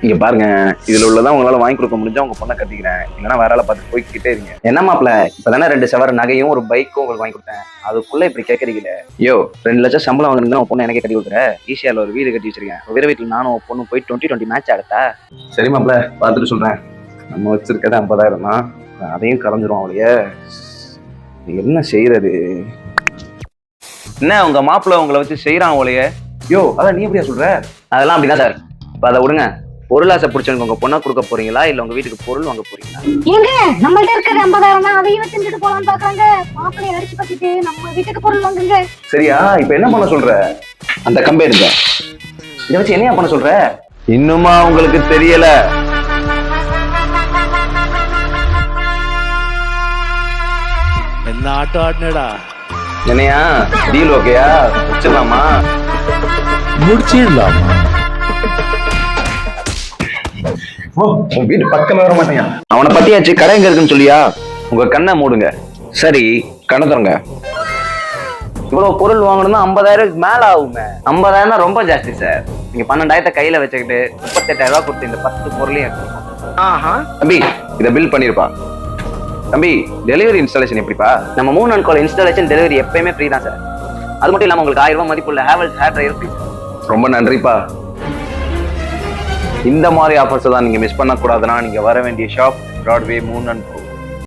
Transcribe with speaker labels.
Speaker 1: இங்க பாருங்க, இதுல உள்ளதான் உங்களால வாங்கி கொடுக்க முடிஞ்சா உங்க பொண்ணை கட்டிக்கிறேன், இல்லைன்னா வேற ஆளை பார்த்து போய்கிட்டே இருங்க. என்ன மாப்பிள, இப்பதானே 2 சவர நகையும் ஒரு பைக்கும் உங்களுக்கு வாங்கி கொடுத்தேன், அதுக்குள்ள இப்படி கேட்கறீங்களே? யோ, 2 லட்சம் சம்பளம் வாங்கினா உன் பொண்ணு எனக்கே கட்டி கொடுக்குற. ஈஸியால ஒரு வீடு கட்டி வச்சிருக்கேன். வேற வீட்டுல நானும் உன் பொண்ணு போய் 2020 மேட்ச் ஆடுத்தா. சரி மாப்பிள, பார்த்துட்டு சொல்றேன். நம்ம வச்சிருக்கது 50,000 தான், அதையும் கரைஞ்சிரும். அவளைய என்ன செய்யறது? என்ன உங்க மாப்பிள்ள உங்களை வச்சு செய்யறான் அவளைய? யோ, அதான் நீ எப்படியா சொல்ற? அதெல்லாம் அப்படிதான் சார். இப்ப அதை விடுங்க. பொருளாசை பிடிச்சவங்க உங்க பொண்ணா கொடுக்க போறீங்களா, இல்ல உங்க வீட்டுக்கு பொருள் வாங்க போறீங்களா?
Speaker 2: ஏங்க நம்மள்ட்ட இருக்கிறது 50,000 தான், அதையும் வச்சுட்டு போலான்னு பாக்குறாங்க. மாப்பிள்ளைய அடிச்சு பத்திட்டு நம்ம வீட்டுக்கு பொருள் வாங்குங்க.
Speaker 1: சரியா, இப்ப என்ன பண்ண சொல்ற? அந்த கம்பே இருக்க இதை வச்சு என்னையா பண்ண சொல்ற? இன்னுமா உங்களுக்கு தெரியல?
Speaker 3: என்ன ஆட்டம் ஆடினடா?
Speaker 1: என்னையா டீல் ஓகேயா? வச்சிடலாமா?
Speaker 3: முடிச்சிடலாமா?
Speaker 1: உன் வீட்டு பக்கமே வர மாட்டேங்க. அவனை பத்தியாச்சு, கடை எங்க இருக்குன்னு சொல்லியா? உங்க கண்ணை மூடுங்க. சரி, கண்ணை தரங்க. இவ்வளவு பொருள் வாங்கணும்னா 50,000 மேல ஆகுமே. 50,000 ரொம்ப ஜாஸ்தி சார். நீங்க 12,000 கையில வச்சுக்கிட்டு 38,000 கொடுத்து இந்த 10 பொருளையும் தம்பி இதை பில் பண்ணிருப்பா. தம்பி, டெலிவரி இன்ஸ்டாலேஷன் எப்படிப்பா? நம்ம 3 அண்ட் கால் இன்ஸ்டாலேஷன் டெலிவரி எப்பயுமே ஃப்ரீ தான் சார். அது மட்டும் இல்லாம உங்களுக்கு 1000 ரூபாய் மதிப்புள்ள ஹேவல்ஸ் ஹேர் ட்ரையர் ஃப்ரீ. ரொம்ப நன்றிப்பா. இந்த மாதிரி ஆஃபர்ஸ் தான் நீங்க மிஸ் பண்ணக்கூடாதுன்னா நீங்க வர வேண்டிய ஷாப் பிராட்வே 3 அண்ட்